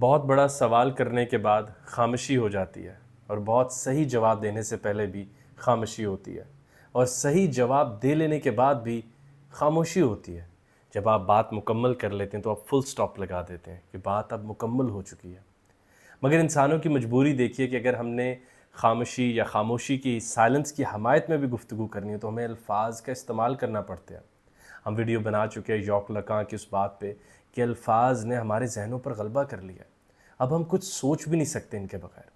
بہت بڑا سوال کرنے کے بعد خاموشی ہو جاتی ہے، اور بہت صحیح جواب دینے سے پہلے بھی خاموشی ہوتی ہے، اور صحیح جواب دے لینے کے بعد بھی خاموشی ہوتی ہے۔ جب آپ بات مکمل کر لیتے ہیں تو آپ فل سٹاپ لگا دیتے ہیں کہ بات اب مکمل ہو چکی ہے۔ مگر انسانوں کی مجبوری دیکھیے کہ اگر ہم نے خاموشی یا خاموشی کی سائلنس کی حمایت میں بھی گفتگو کرنی ہے تو ہمیں الفاظ کا استعمال کرنا پڑتا ہے۔ ہم ویڈیو بنا چکے ہیں یوک لکاں کی اس بات پہ کہ الفاظ نے ہمارے ذہنوں پر غلبہ کر لیا ہے، اب ہم کچھ سوچ بھی نہیں سکتے ان کے بغیر۔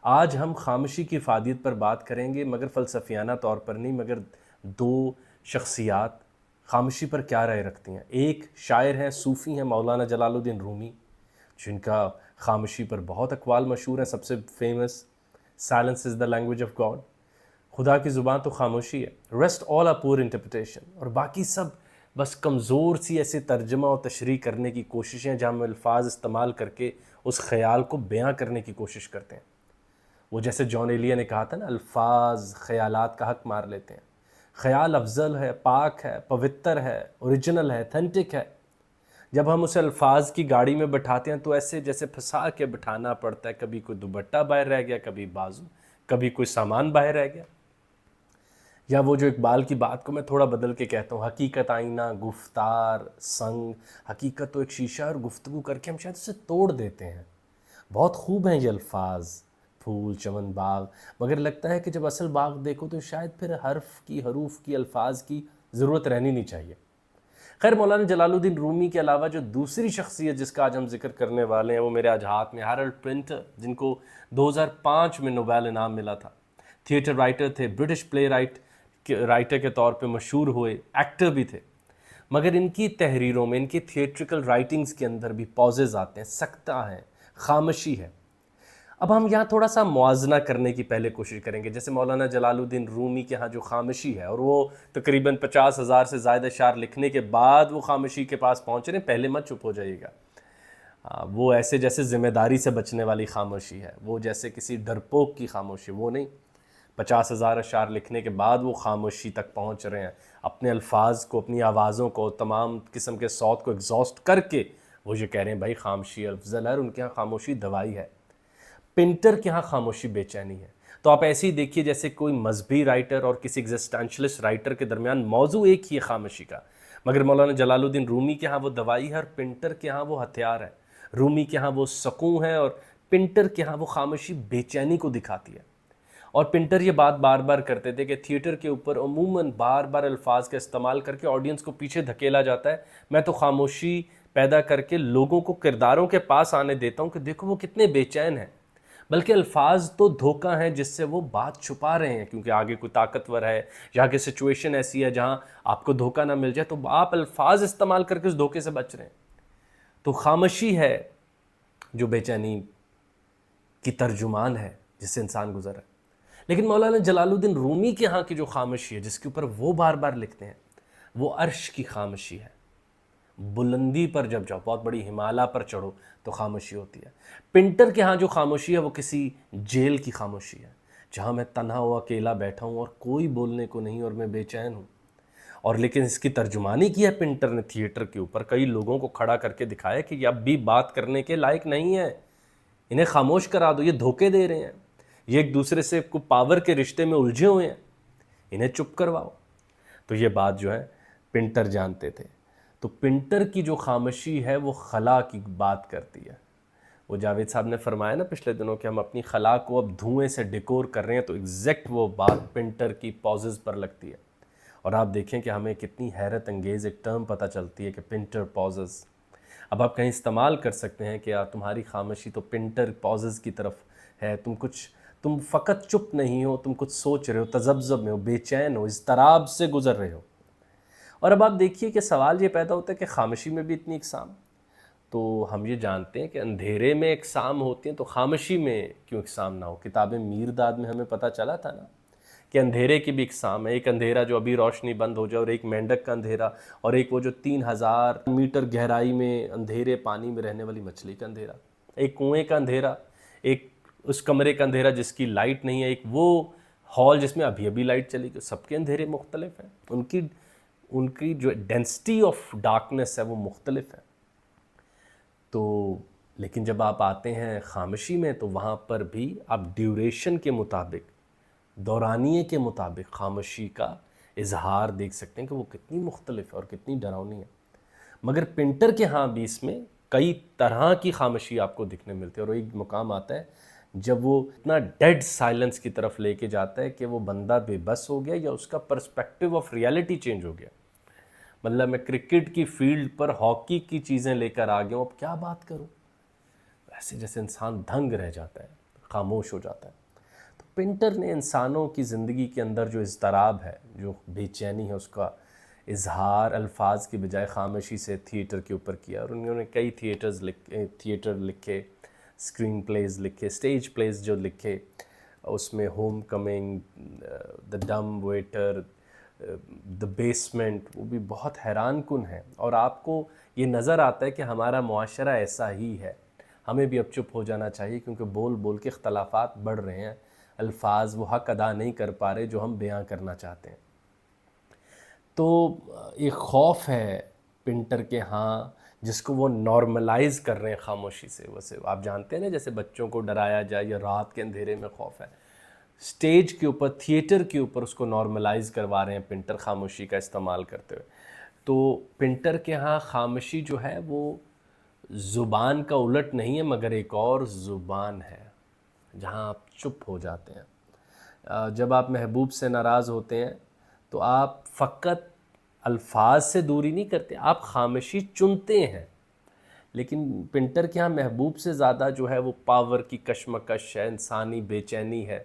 آج ہم خاموشی کی افادیت پر بات کریں گے، مگر فلسفیانہ طور پر نہیں، مگر دو شخصیات خاموشی پر کیا رائے رکھتی ہیں۔ ایک شاعر ہیں، صوفی ہیں، مولانا جلال الدین رومی، جن کا خاموشی پر بہت اقوال مشہور ہیں۔ سب سے famous silence is the language of God, خدا کی زبان تو خاموشی ہے، ریسٹ آل آر پور انٹرپریٹیشن، اور باقی سب بس کمزور سی ایسے ترجمہ اور تشریح کرنے کی کوششیں جہاں ہم الفاظ استعمال کر کے اس خیال کو بیاں کرنے کی کوشش کرتے ہیں۔ وہ جیسے جان ایلیا نے کہا تھا نا، الفاظ خیالات کا حق مار لیتے ہیں۔ خیال افضل ہے، پاک ہے، پوتر ہے، اوریجنل ہے، اتھینٹک ہے۔ جب ہم اسے الفاظ کی گاڑی میں بٹھاتے ہیں تو ایسے جیسے پھنسا کے بٹھانا پڑتا ہے، کبھی کوئی دوپٹہ باہر رہ گیا، کبھی بازو، کبھی کوئی سامان باہر رہ گیا۔ یا وہ جو اقبال کی بات کو میں تھوڑا بدل کے کہتا ہوں، حقیقت آئینہ، گفتار سنگ، حقیقت تو ایک شیشہ، اور گفتگو کر کے ہم شاید اسے توڑ دیتے ہیں۔ بہت خوب ہیں یہ الفاظ، پھول، چمن، باغ، مگر لگتا ہے کہ جب اصل باغ دیکھو تو شاید پھر حروف کی، الفاظ کی ضرورت رہنی نہیں چاہیے۔ خیر، مولانا جلال الدین رومی کے علاوہ جو دوسری شخصیت جس کا آج ہم ذکر کرنے والے ہیں وہ میرے آج ہاتھ میں ہیرلڈ پرنٹر، جن کو 2005 میں نوبیل انعام ملا تھا۔ تھیٹر رائٹر تھے، برٹش پلے رائٹر کے طور پہ مشہور ہوئے، ایکٹر بھی تھے، مگر ان کی تحریروں میں، ان کی تھیٹریکل رائٹنگز کے اندر بھی پازز آتے ہیں، سکتہ ہیں، خاموشی ہے۔ اب ہم یہاں تھوڑا سا موازنہ کرنے کی پہلے کوشش کریں گے۔ جیسے مولانا جلال الدین رومی کے ہاں جو خاموشی ہے، اور وہ تقریباً 50,000 سے زائد اشعار لکھنے کے بعد وہ خاموشی کے پاس پہنچ رہے ہیں، پہلے مت چپ ہو جائیے گا۔ وہ ایسے جیسے ذمہ داری سے بچنے والی خاموشی ہے، وہ جیسے کسی ڈرپوک کی خاموشی، وہ نہیں۔ 50,000 اشعار لکھنے کے بعد وہ خاموشی تک پہنچ رہے ہیں، اپنے الفاظ کو، اپنی آوازوں کو، تمام قسم کے صوت کو ایگزاسٹ کر کے وہ یہ کہہ رہے ہیں بھائی خاموشی افضل ہے، اور ان کے ہاں خاموشی دوائی ہے۔ پنٹر کے ہاں خاموشی بے چینی ہے۔ تو آپ ایسے ہی دیکھیے جیسے کوئی مذہبی رائٹر اور کسی ایگزسٹینشلسٹ رائٹر کے درمیان موضوع ایک ہی ہے، خاموشی کا، مگر مولانا جلال الدین رومی کے ہاں وہ دوائی ہے، اور پنٹر کے ہاں وہ ہتھیار ہے۔ رومی کے ہاں وہ سکون ہے، اور پنٹر کے ہاں وہ خاموشی بے چینی کو دکھاتی ہے۔ اور پنٹر یہ بات بار بار کرتے تھے کہ تھیٹر کے اوپر عموماً بار بار الفاظ کا استعمال کر کے آڈینس کو پیچھے دھکیلا جاتا ہے، میں تو خاموشی پیدا کر کے لوگوں کو کرداروں کے پاس آنے دیتا ہوں کہ دیکھو وہ کتنے بے چین ہیں، بلکہ الفاظ تو دھوکہ ہیں جس سے وہ بات چھپا رہے ہیں، کیونکہ آگے کوئی طاقتور ہے یا آگے سچویشن ایسی ہے جہاں آپ کو دھوکہ نہ مل جائے، تو آپ الفاظ استعمال کر کے اس دھوکے سے بچ رہے ہیں۔ تو خاموشی ہے جو بے چینی کی ترجمان ہے جس سے انسان گزر ہے۔ لیکن مولانا جلال الدین رومی کے ہاں کی جو خاموشی ہے، جس کے اوپر وہ بار بار لکھتے ہیں، وہ عرش کی خاموشی ہے۔ بلندی پر جب جاؤ، بہت بڑی ہمالیہ پر چڑھو تو خاموشی ہوتی ہے۔ پنٹر کے ہاں جو خاموشی ہے وہ کسی جیل کی خاموشی ہے، جہاں میں تنہا و اکیلا بیٹھا ہوں اور کوئی بولنے کو نہیں، اور میں بے چین ہوں۔ اور لیکن اس کی ترجمانی کی ہے پنٹر نے تھیٹر کے اوپر، کئی لوگوں کو کھڑا کر کے دکھایا کہ یہ اب بھی بات کرنے کے لائق نہیں ہے، انہیں خاموش کرا دو، یہ دھوکے دے رہے ہیں، یہ ایک دوسرے سے کو پاور کے رشتے میں الجھے ہوئے ہیں، انہیں چپ کرواؤ۔ تو یہ بات جو ہے پنٹر جانتے تھے۔ تو پنٹر کی جو خاموشی ہے وہ خلا کی بات کرتی ہے۔ وہ جاوید صاحب نے فرمایا نا پچھلے دنوں کہ ہم اپنی خلا کو اب دھوئیں سے ڈیکور کر رہے ہیں، تو ایگزیکٹ وہ بات پنٹر کی پازز پر لگتی ہے۔ اور آپ دیکھیں کہ ہمیں کتنی حیرت انگیز ایک ٹرم پتہ چلتی ہے کہ پنٹر پازز۔ اب آپ کہیں استعمال کر سکتے ہیں کہ تمہاری خاموشی تو پنٹر پازز کی طرف ہے، تم فقط چپ نہیں ہو، تم کچھ سوچ رہے ہو، تذبذب میں ہو، بے چین ہو، اضطراب سے گزر رہے ہو۔ اور اب آپ دیکھیے کہ سوال یہ پیدا ہوتا ہے کہ خاموشی میں بھی اتنی اقسام، تو ہم یہ جانتے ہیں کہ اندھیرے میں اقسام ہوتی ہیں، تو خاموشی میں کیوں اقسام نہ ہو؟ کتاب میرداد میں ہمیں پتہ چلا تھا نا کہ اندھیرے کی بھی اقسام ہے، ایک اندھیرا جو ابھی روشنی بند ہو جائے، اور ایک مینڈک کا اندھیرا، اور ایک وہ جو 3000 میٹر گہرائی میں اندھیرے پانی میں رہنے والی مچھلی کا اندھیرا، ایک کنویں کا اندھیرا، ایک اس کمرے کا اندھیرا جس کی لائٹ نہیں ہے، ایک وہ ہال جس میں ابھی ابھی لائٹ چلی گئی۔ سب کے اندھیرے مختلف ہیں، ان کی جو ڈینسٹی آف ڈارکنیس ہے وہ مختلف ہے۔ تو لیکن جب آپ آتے ہیں خاموشی میں تو وہاں پر بھی آپ ڈیوریشن کے مطابق، دورانیے کے مطابق خاموشی کا اظہار دیکھ سکتے ہیں کہ وہ کتنی مختلف ہے اور کتنی ڈراؤنی ہے۔ مگر پینٹر کے ہاں بھی اس میں کئی طرح کی خاموشی آپ کو دکھنے ملتی ہے، اور ایک مقام آتا ہے جب وہ اتنا ڈیڈ سائلنس کی طرف لے کے جاتا ہے کہ وہ بندہ بے بس ہو گیا یا اس کا پرسپیکٹیو آف ریالٹی چینج ہو گیا۔ مطلب میں کرکٹ کی فیلڈ پر ہاکی کی چیزیں لے کر آ گیا ہوں، اب کیا بات کروں، ایسے جیسے انسان دھنگ رہ جاتا ہے، خاموش ہو جاتا ہے۔ تو پینٹر نے انسانوں کی زندگی کے اندر جو اضطراب ہے، جو بے چینی ہے، اس کا اظہار الفاظ کی بجائے خاموشی سے تھیٹر کے اوپر کیا، اور انہوں نے کئی تھیٹر لکھے، اسکرین پلیز لکھے، سٹیج پلیز جو لکھے، اس میں ہوم کمنگ، دا ڈم ویٹر، دا بیسمنٹ، وہ بھی بہت حیران کن ہے۔ اور آپ کو یہ نظر آتا ہے کہ ہمارا معاشرہ ایسا ہی ہے، ہمیں بھی اب چپ ہو جانا چاہیے، کیونکہ بول بول کے اختلافات بڑھ رہے ہیں، الفاظ وہ حق ادا نہیں کر پا رہے جو ہم بیان کرنا چاہتے ہیں۔ تو ایک خوف ہے پینٹر کے ہاں، جس کو وہ نارملائز کر رہے ہیں خاموشی سے۔ ویسے آپ جانتے ہیں نا، جیسے بچوں کو ڈرایا جائے یا رات کے اندھیرے میں خوف ہے، سٹیج کے اوپر، تھیٹر کے اوپر اس کو نارملائز کروا رہے ہیں پینٹر خاموشی کا استعمال کرتے ہوئے۔ تو پینٹر کے ہاں خاموشی جو ہے وہ زبان کا الٹ نہیں ہے، مگر ایک اور زبان ہے جہاں آپ چپ ہو جاتے ہیں۔ جب آپ محبوب سے ناراض ہوتے ہیں تو آپ فقط الفاظ سے دوری نہیں کرتے، آپ خاموشی چنتے ہیں۔ لیکن پینٹر کے ہاں محبوب سے زیادہ جو ہے وہ پاور کی کشمکش ہے، انسانی بے چینی ہے،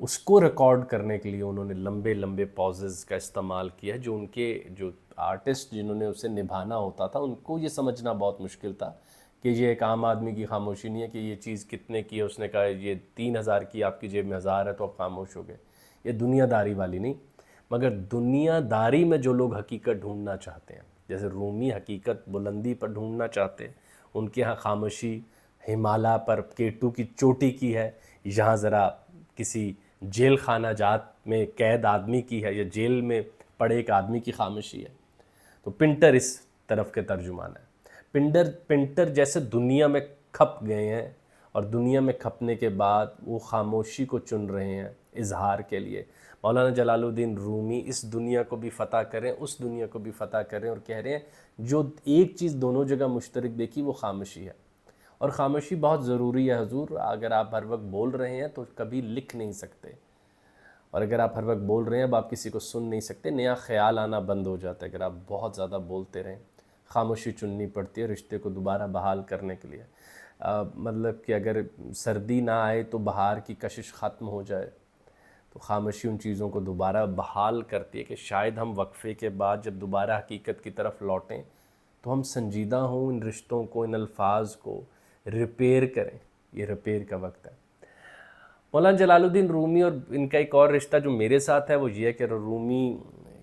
اس کو ریکارڈ کرنے کے لیے انہوں نے لمبے لمبے پازز کا استعمال کیا، جو ان کے جو آرٹسٹ جنہوں نے اسے نبھانا ہوتا تھا، ان کو یہ سمجھنا بہت مشکل تھا کہ یہ ایک عام آدمی کی خاموشی نہیں ہے کہ یہ چیز کتنے کی ہے، اس نے کہا یہ 3000 کی، آپ کی جیب میں 1000 ہے تو آپ خاموش ہو گئے۔ یہ دنیا داری والی نہیں، مگر دنیا داری میں جو لوگ حقیقت ڈھونڈنا چاہتے ہیں، جیسے رومی حقیقت بلندی پر ڈھونڈنا چاہتے ہیں، ان کے ہاں خاموشی ہمالیہ پر کیٹو کی چوٹی کی ہے، یہاں ذرا کسی جیل خانہ جات میں قید آدمی کی ہے، یا جیل میں پڑے ایک آدمی کی خاموشی ہے۔ تو پینٹر اس طرف کے ترجمان ہے۔ پینٹر جیسے دنیا میں کھپ گئے ہیں، اور دنیا میں کھپنے کے بعد وہ خاموشی کو چن رہے ہیں اظہار کے لیے۔ مولانا جلال الدین رومی اس دنیا کو بھی فتح کریں، اس دنیا کو بھی فتح کریں، اور کہہ رہے ہیں جو ایک چیز دونوں جگہ مشترک دیکھی وہ خاموشی ہے، اور خاموشی بہت ضروری ہے حضور۔ اگر آپ ہر وقت بول رہے ہیں تو کبھی لکھ نہیں سکتے، اور اگر آپ ہر وقت بول رہے ہیں اب آپ کسی کو سن نہیں سکتے، نیا خیال آنا بند ہو جاتا ہے۔ اگر آپ بہت زیادہ بولتے رہیں، خاموشی چننی پڑتی ہے رشتے کو دوبارہ بحال کرنے کے لیے۔ مطلب کہ اگر سردی نہ آئے تو بہار کی کشش ختم ہو جائے، تو خاموشی ان چیزوں کو دوبارہ بحال کرتی ہے کہ شاید ہم وقفے کے بعد جب دوبارہ حقیقت کی طرف لوٹیں تو ہم سنجیدہ ہوں، ان رشتوں کو، ان الفاظ کو ریپیئر کریں۔ یہ ریپیئر کا وقت ہے۔ مولانا جلال الدین رومی اور ان کا ایک اور رشتہ جو میرے ساتھ ہے وہ یہ ہے کہ رومی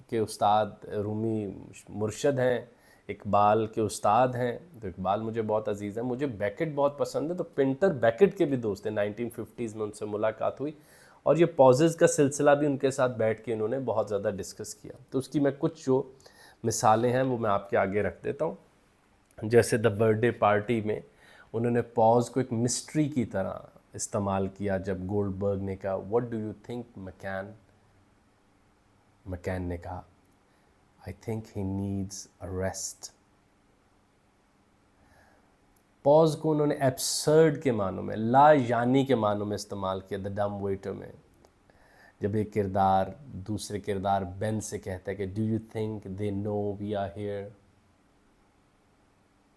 کے استاد، رومی مرشد ہیں، اقبال کے استاد ہیں، تو اقبال مجھے بہت عزیز ہے۔ مجھے بیکٹ بہت پسند ہے، تو پینٹر بیکٹ کے بھی دوست ہیں، 1950s میں ان سے ملاقات ہوئی، اور یہ پازز کا سلسلہ بھی ان کے ساتھ بیٹھ کے انہوں نے بہت زیادہ ڈسکس کیا۔ تو اس کی میں کچھ جو مثالیں ہیں وہ میں آپ کے آگے رکھ دیتا ہوں۔ جیسے دا برتھ ڈے پارٹی میں انہوں نے پاز کو ایک مسٹری کی طرح استعمال کیا، جب گولڈ برگ نے کہا what do you think مکین نے کہا I think he needs a rest۔ پاز کو انہوں نے ایبسرڈ کے معنوں میں، لا یعنی کے معنوں میں استعمال کیا دا ڈم ویٹر میں، جب ایک کردار دوسرے کردار بین سے کہتا ہے کہ do you think they know we are here،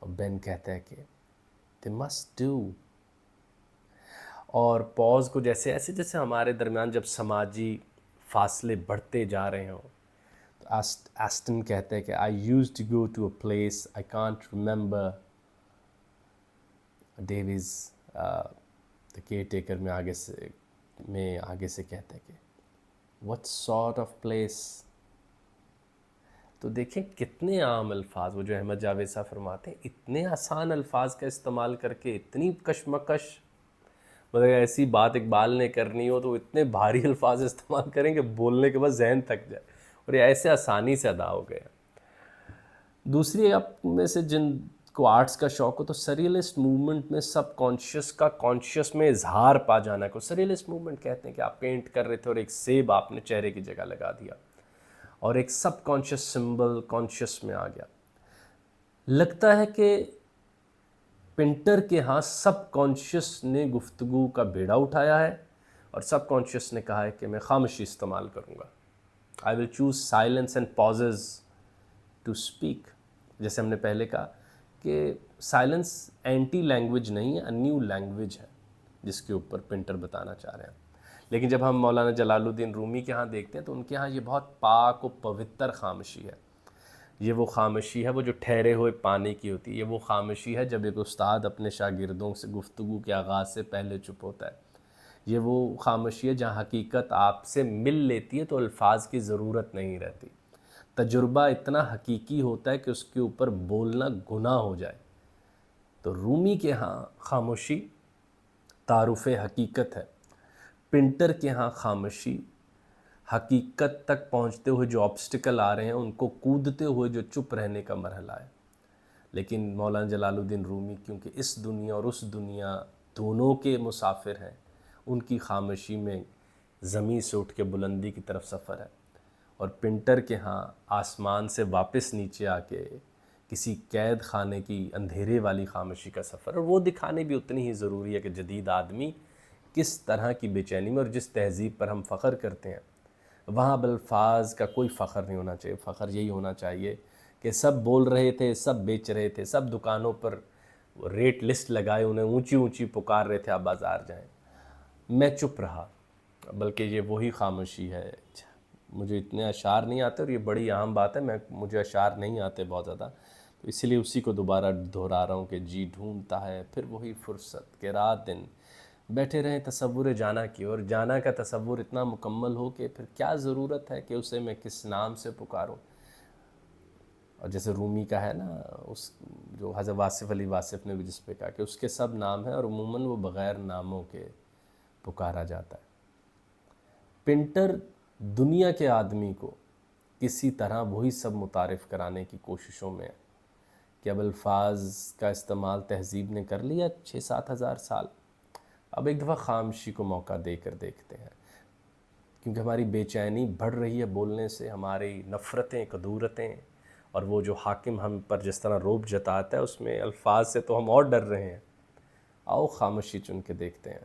اور بین کہتا ہے کہ they must do۔ اور پاز کو جیسے جیسے ہمارے درمیان جب سماجی فاصلے بڑھتے جا رہے ہوں، تو ایسٹن کہتے ہیں کہ I used to go to a place I can't remember، ڈیویز the caretaker میں آگے سے کہتے ہیں کہ what sort of place۔ تو دیکھیں کتنے عام الفاظ، وہ جو احمد جاوید صاحب فرماتے ہیں اتنے آسان الفاظ کا استعمال کر کے اتنی کشمکش، مطلب ایسی بات اقبال نے کرنی ہو تو اتنے بھاری الفاظ استعمال کریں کہ بولنے کے بعد ذہن تھک جائے، اور یہ ایسے آسانی سے ادا ہو گیا۔ دوسری آپ میں سے جن کو آرٹس کا شوق ہو تو سریلسٹ موومنٹ میں سب کانشیس کا کانشیس میں اظہار پا جانا کو سریلسٹ موومنٹ کہتے ہیں، کہ آپ پینٹ کر رہے تھے اور ایک سیب آپ نے چہرے کی جگہ لگا دیا اور ایک سب کانشیس سمبل کانشیس میں آ گیا۔ لگتا ہے کہ پینٹر کے ہاں سب کانشیس نے گفتگو کا بیڑا اٹھایا ہے اور سب کانشیس نے کہا ہے کہ میں خاموشی استعمال کروں گا۔ I will choose silence and pauses to speak۔ جیسے ہم نے پہلے کہا کہ سائلنس اینٹی لینگویج نہیں ہے، نیو لینگویج ہے، جس کے اوپر پینٹر بتانا چاہ رہے ہیں۔ لیکن جب ہم مولانا جلال الدین رومی کے ہاں دیکھتے ہیں تو ان کے ہاں یہ بہت پاک و پوتر خاموشی ہے۔ یہ وہ خاموشی ہے وہ جو ٹھہرے ہوئے پانی کی ہوتی ہے، یہ وہ خاموشی ہے جب ایک استاد اپنے شاگردوں سے گفتگو کے آغاز سے پہلے چپ ہوتا ہے۔ یہ وہ خاموشی ہے جہاں حقیقت آپ سے مل لیتی ہے تو الفاظ کی ضرورت نہیں رہتی۔ تجربہ اتنا حقیقی ہوتا ہے کہ اس کے اوپر بولنا گناہ ہو جائے۔ تو رومی کے ہاں خاموشی تعارف حقیقت ہے، پینٹر کے ہاں خاموشی حقیقت تک پہنچتے ہوئے جو آبسٹیکل آ رہے ہیں ان کو کودتے ہوئے جو چپ رہنے کا مرحلہ ہے۔ لیکن مولانا جلال الدین رومی کیونکہ اس دنیا اور اس دنیا دونوں کے مسافر ہیں، ان کی خاموشی میں زمین سے اٹھ کے بلندی کی طرف سفر ہے، اور پینٹر کے ہاں آسمان سے واپس نیچے آ کے کسی قید خانے کی اندھیرے والی خاموشی کا سفر، اور وہ دکھانے بھی اتنی ہی ضروری ہے کہ جدید آدمی کس طرح کی بے چینی میں، اور جس تہذیب پر ہم فخر کرتے ہیں وہاں بالفاظ کا کوئی فخر نہیں ہونا چاہیے۔ فخر یہی ہونا چاہیے کہ سب بول رہے تھے، سب بیچ رہے تھے، سب دکانوں پر ریٹ لسٹ لگائے، انہیں اونچی اونچی پکار رہے تھے آپ بازار جائیں، میں چپ رہا۔ بلکہ یہ وہی خاموشی ہے۔ مجھے اتنے اشعار نہیں آتے، اور یہ بڑی عام بات ہے، مجھے اشعار نہیں آتے بہت زیادہ، تو اسی لیے اسی کو دوبارہ دہرا رہا ہوں کہ جی ڈھونڈتا ہے پھر وہی فرصت کہ رات دن بیٹھے رہیں تصور جانا کی، اور جانا کا تصور اتنا مکمل ہو کہ پھر کیا ضرورت ہے کہ اسے میں کس نام سے پکاروں۔ اور جیسے رومی کا ہے نا، اس جو حضرت واصف علی واصف نے بھی جس پہ کہا کہ اس کے سب نام ہیں اور عموماً وہ بغیر ناموں کے پکارا جاتا ہے۔ پینٹر دنیا کے آدمی کو کسی طرح وہی سب متعارف کرانے کی کوششوں میں ہے کہ اب الفاظ کا استعمال تہذیب نے کر لیا 6-7 ہزار سال، اب ایک دفعہ خاموشی کو موقع دے کر دیکھتے ہیں، کیونکہ ہماری بے چینی بڑھ رہی ہے بولنے سے، ہماری نفرتیں کدورتیں، اور وہ جو حاکم ہم پر جس طرح روب جتاتا ہے اس میں الفاظ سے تو ہم اور ڈر رہے ہیں۔ آؤ خاموشی چن کے دیکھتے ہیں۔